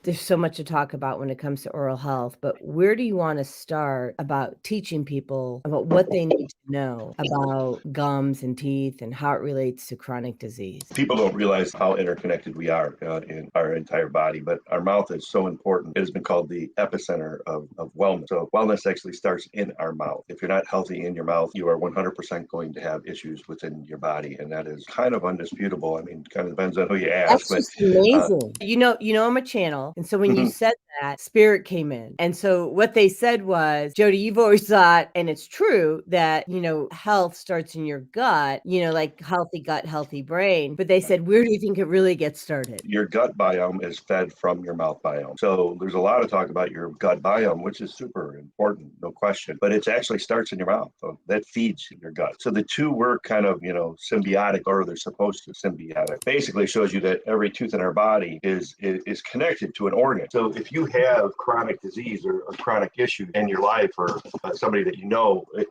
There's so much to talk about when it comes to oral health, but where do you want to start about teaching people about what they need to know about gums and teeth and how it relates to chronic disease? People don't realize how interconnected we are in our entire body, but our mouth is so important. It has been called the epicenter of wellness. So wellness actually starts in our mouth. If you're not healthy in your mouth, you are 100% going to have issues within your body, and that is kind of undisputable. I mean, kind of depends on who you ask, That's but just amazing. I'm a channel. And so when you said that, spirit came in. And so what they said was, Jody, you've always thought, and it's true, that, health starts in your gut, like healthy gut, healthy brain. But they said, where do you think it really gets started? Your gut biome is fed from your mouth biome. So there's a lot of talk about your gut biome, which is super important, no question. But it actually starts in your mouth. So that feeds your gut. So the two work kind of, symbiotic, or they're supposed to symbiotic. Basically shows you that every tooth in our body is connected to an organ. So if you have chronic disease or a chronic issue in your life, or somebody that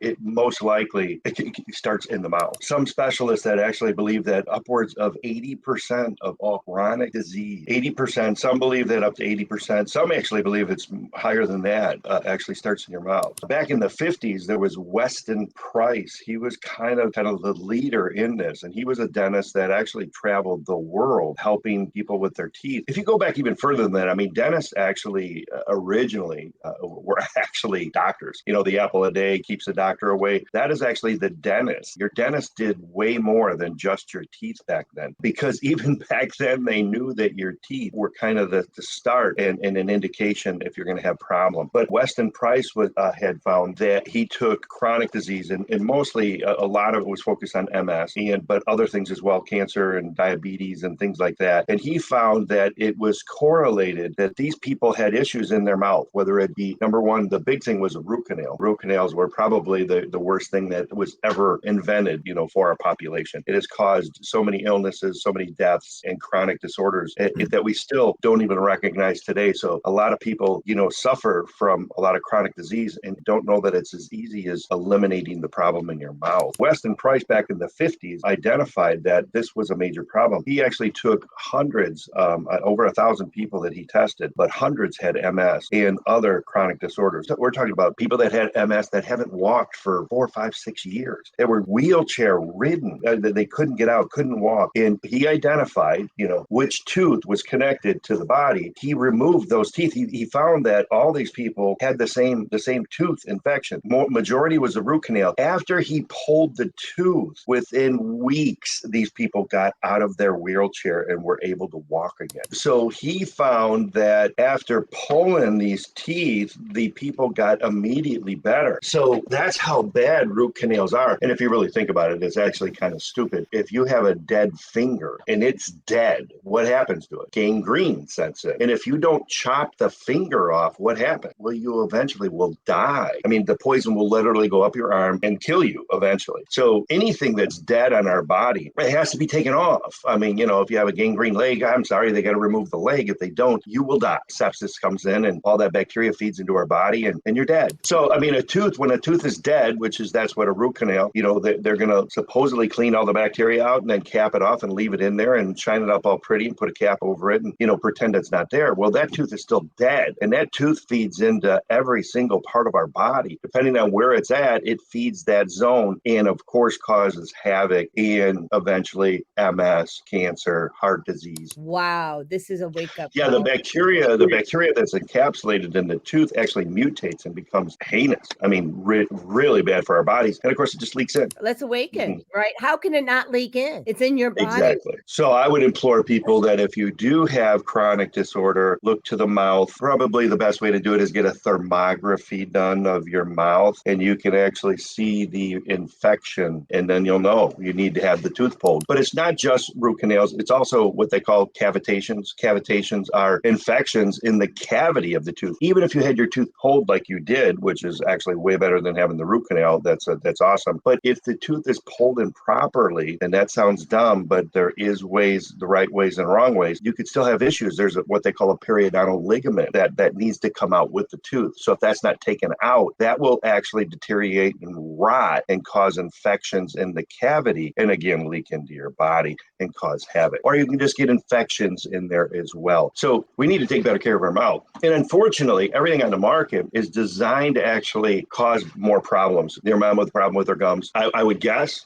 it most likely it starts in the mouth. Some specialists that actually believe that upwards of 80% of all chronic disease, 80%, some believe that up to 80%, some actually believe it's higher than that, actually starts in your mouth. Back in the 50s, there was Weston Price. He was kind of the leader in this, and he was a dentist that actually traveled the world helping people with their teeth. If you go back even further than that, I mean, dentists actually originally were actually doctors. The apple a day keeps the doctor away. That is actually the dentist. Your dentist did way more than just your teeth back then, because even back then they knew that your teeth were kind of the start and an indication if you're going to have problem. But Weston Price had found that he took chronic disease, and mostly a lot of it was focused on MS, but other things as well, cancer and diabetes and things like that. And he found that it was correlated that these people had issues in their mouth, whether it be, number one, the big thing was a root canal. Root canals were probably the worst thing that was ever invented, for our population. It has caused so many illnesses, so many deaths and chronic disorders that we still don't even recognize today. So a lot of people, suffer from a lot of chronic disease and don't know that it's as easy as eliminating the problem in your mouth. Weston Price back in the 50s identified that this was a major problem. He actually took hundreds, over 1,000 people that he tested, but hundreds had MS and other chronic disorders. We're talking about people that had MS that haven't walked for 4, 5, 6 years. They were wheelchair ridden. They couldn't get out, couldn't walk. And he identified, which tooth was connected to the body. He removed those teeth. He found that all these people had the same tooth infection. Majority was a root canal. After he pulled the tooth, within weeks, these people got out of their wheelchair and were able to walk again. So he found that after pulling these teeth, the people got immediately better. So that's how bad root canals are. And if you really think about it, it's actually kind of stupid. If you have a dead finger and it's dead, what happens to it? Gangrene sets in. And if you don't chop the finger off, what happens? Well, you eventually will die. I mean, the poison will literally go up your arm and kill you eventually. So anything that's dead on our body, it has to be taken off. I mean, if you have a gangrene leg, I'm sorry, they got to remove the leg. If they don't, you will die. Sepsis comes in and all that bacteria feeds into our body and you're dead. So, I mean, when a tooth is dead, that's what a root canal, they're going to supposedly clean all the bacteria out and then cap it off and leave it in there and shine it up all pretty and put a cap over it and, pretend it's not there. Well, that tooth is still dead. And that tooth feeds into every single part of our body. Depending on where it's at, it feeds that zone and, of course, causes havoc and eventually MS, cancer, heart disease. Wow, this is a wake-up call. The bacteria that's encapsulated in the tooth actually mutates and becomes heinous. I mean, really bad for our bodies. And, of course, it just leaks in. Let's awaken, right? How can it not leak in? It's in your body. Exactly. So I would implore people that if you do have chronic disorder, look to the mouth. Probably the best way to do it is get a thermography done of your mouth, and you can actually see the infection, and then you'll know you need to have the tooth pulled. But it's not just root canals. It's also what they call cavitations. Cavitations are infections in the cavity of the tooth. Even if you had your tooth pulled like you did, which is actually way better than having the root canal, that's awesome. But if the tooth is pulled improperly, and that sounds dumb, but there is ways, the right ways and wrong ways, you could still have issues. There's what they call a periodontal ligament that needs to come out with the tooth. So if that's not taken out, that will actually deteriorate and rot and cause infections in the cavity and again leak into your body and cause havoc. Or you can just get infections in there as well. So we need to take better care of our mouth. And unfortunately, everything on the market is designed to actually cause more problems. Your mom with a problem with her gums. I would guess,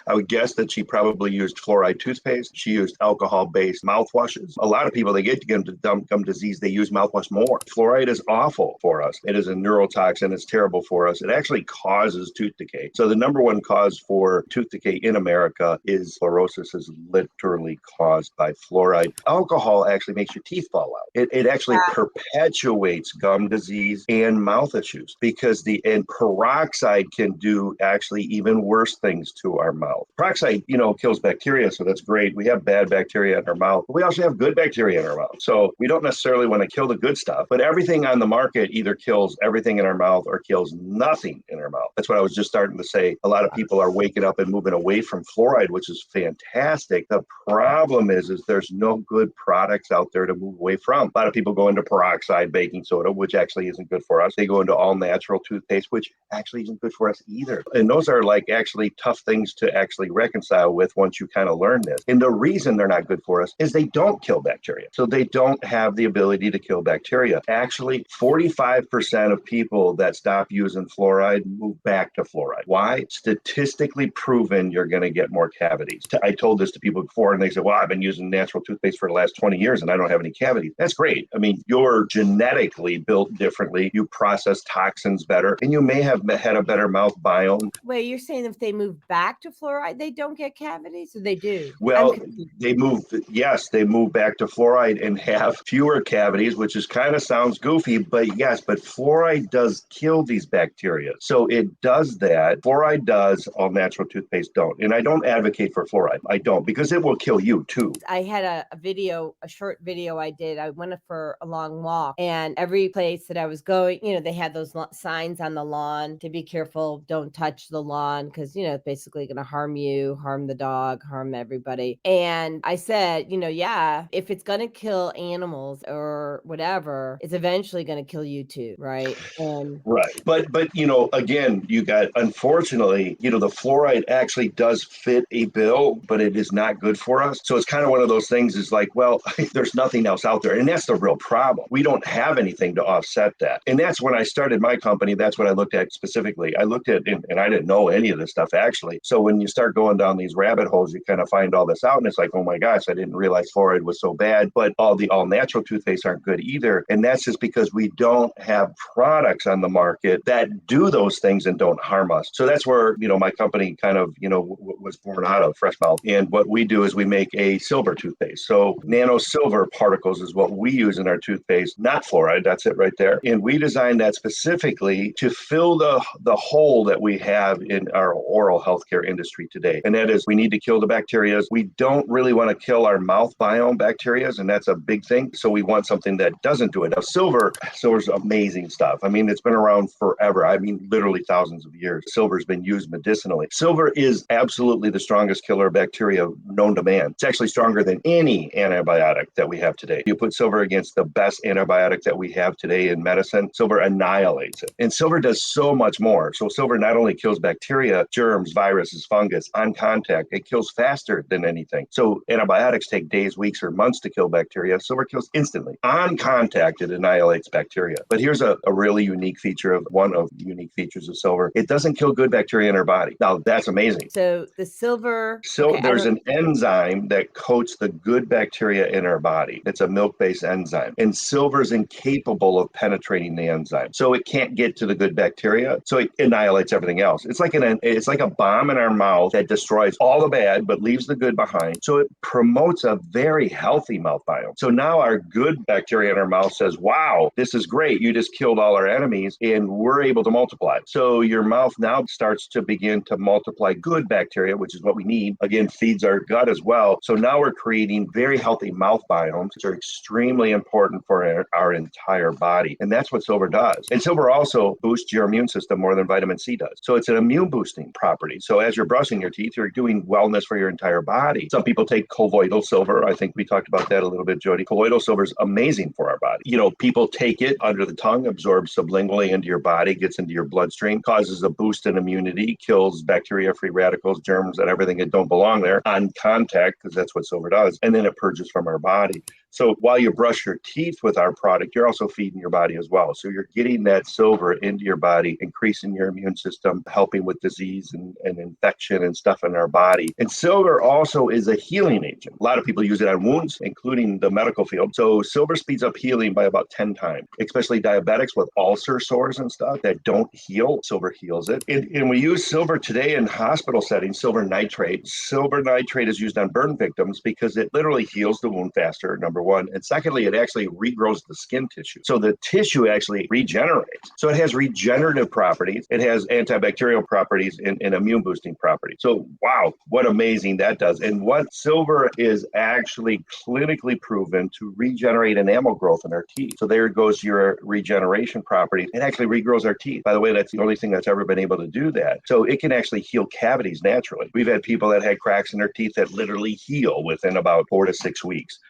I would guess that she probably used fluoride toothpaste. She used alcohol-based mouthwashes. A lot of people, they get gum disease, they use mouthwash more. Fluoride is awful for us. It is a neurotoxin. It's terrible for us. It actually causes tooth decay. So the number one cause for tooth decay in America is fluorosis, is literally caused by fluoride. Alcohol actually makes your teeth fall out. It actually perpetuates gum disease and mouth issues because and peroxide can do actually even worse things to our mouth. Peroxide, kills bacteria, so that's great. We have bad bacteria in our mouth, but we also have good bacteria in our mouth. So we don't necessarily want to kill the good stuff, but everything on the market either kills everything in our mouth or kills nothing in our mouth. That's what I was just starting to say. A lot of people are waking up and moving away from fluoride, which is fantastic. The problem is there's no good products out there to move away from. A lot of people go into peroxide baking soda, which actually isn't good for us. They go into all natural toothpaste, which actually isn't good for us either. And those are like actually tough things to actually reconcile with once you kind of learn this. And the reason they're not good for us is they don't kill bacteria. So they don't have the ability to kill bacteria. Actually, 45% of people that stop using fluoride move back to fluoride. Why? Statistically proven you're going to get more cavities. I told this to people before and they said, well, I've been using natural toothpaste for the last 20 years and I don't have any cavities. That's great. I mean, you're genetically built differently. You process toxins better and you may have had a better mouth biome. Wait, you're saying if they move back to fluoride, they don't get cavities, or they do? Well, they move back to fluoride and have fewer cavities, which is kind of sounds goofy, but yes, but fluoride does kill these bacteria. So it does that. Fluoride does, all natural toothpaste don't. And I don't advocate for fluoride. I don't, because it will kill you too. I had a short video I did. I went for a long walk, and every place that I was going, they had those signs on the lawn to be careful, don't touch the lawn, because, it's basically going to harm you, harm the dog, harm everybody. And I said, yeah, if it's going to kill animals or whatever, it's eventually going to kill you too, right? Right. But again, you got, unfortunately, the fluoride actually does fit a bill, but it is not good for us. So it's kind of one of those things is like, well, there's nothing else out there. And that's the real problem. We don't have anything to offset that. And that's when I started my company. That's what I looked at specifically. I looked at, and I didn't know any of this stuff actually. So when you start going down these rabbit holes, you kind of find all this out and it's like, oh my gosh, I didn't realize fluoride was so bad, but all natural toothpaste aren't good either. And that's just because we don't have products on the market that do those things and don't harm us. So that's where, my company kind of, was born out of, Fresh Mouth. And what we do is we make a silver toothpaste. So nano silver particles is what we use in our toothpaste, not fluoride. That's it right there. And we designed that specifically to fill the hole that we have in our oral healthcare industry today. And that is, we need to kill the bacteria. We don't really want to kill our mouth biome bacteria, and that's a big thing. So we want something that doesn't do it. Now, silver's amazing stuff. I mean, it's been around forever. I mean, literally thousands of years. Silver's been used medicinally. Silver is absolutely the strongest killer of bacteria known to man. It's actually stronger than any antibiotic that we have today. You put silver against the best antibiotic that we have today in medicine, silver annihilates it. And silver does so much more. So silver not only kills bacteria, germs, viruses, fungus on contact, it kills faster than anything. So antibiotics take days, weeks, or months to kill bacteria. Silver kills instantly. On contact, it annihilates bacteria. But here's a really unique feature of one of the unique features of silver. It doesn't kill good bacteria in our body. Now, that's amazing. So the silver... There's an enzyme that coats the good bacteria in our body. It's a milk-based enzyme. And silver is incapable of penetrating the enzyme. So it can't get to the good bacteria. So it annihilates everything else. It's like a bomb in our mouth that destroys all the bad, but leaves the good behind. So it promotes a very healthy mouth biome. So now our good bacteria in our mouth says, wow, this is great. You just killed all our enemies and we're able to multiply. So your mouth now starts to begin to multiply good bacteria, which is what we need. Again, feeds our gut as well. So now we're creating very healthy mouth biomes, which are extremely important for our entire body. And that's what silver does. And silver also boosts your immune system more than vitamin C does. So it's an immune boosting property. So as you're brushing your teeth, you're doing wellness for your entire body. Some people take colloidal silver. I think we talked about that a little bit, Jody. Colloidal silver is amazing for our body. People take it under the tongue, absorbs sublingually into your body, gets into your bloodstream, causes a boost in immunity, kills bacteria, free radicals, germs, and everything that don't belong there on contact, because that's what silver does. And then it purges from our body. So while you brush your teeth with our product, you're also feeding your body as well. So you're getting that silver into your body, increasing your immune system, helping with disease and infection and stuff in our body. And silver also is a healing agent. A lot of people use it on wounds, including the medical field. So silver speeds up healing by about 10 times, especially diabetics with ulcer sores and stuff that don't heal. Silver heals it. And we use silver today in hospital settings, silver nitrate. Silver nitrate is used on burn victims because it literally heals the wound faster, number one. And secondly, it actually regrows the skin tissue. So the tissue actually regenerates. So it has regenerative properties. It has antibacterial properties and immune boosting properties. So wow, what amazing that does. And what silver is actually clinically proven to regenerate enamel growth in our teeth. So there goes your regeneration property. It actually regrows our teeth. By the way, that's the only thing that's ever been able to do that. So it can actually heal cavities naturally. We've had people that had cracks in their teeth that literally heal within about 4 to 6 weeks.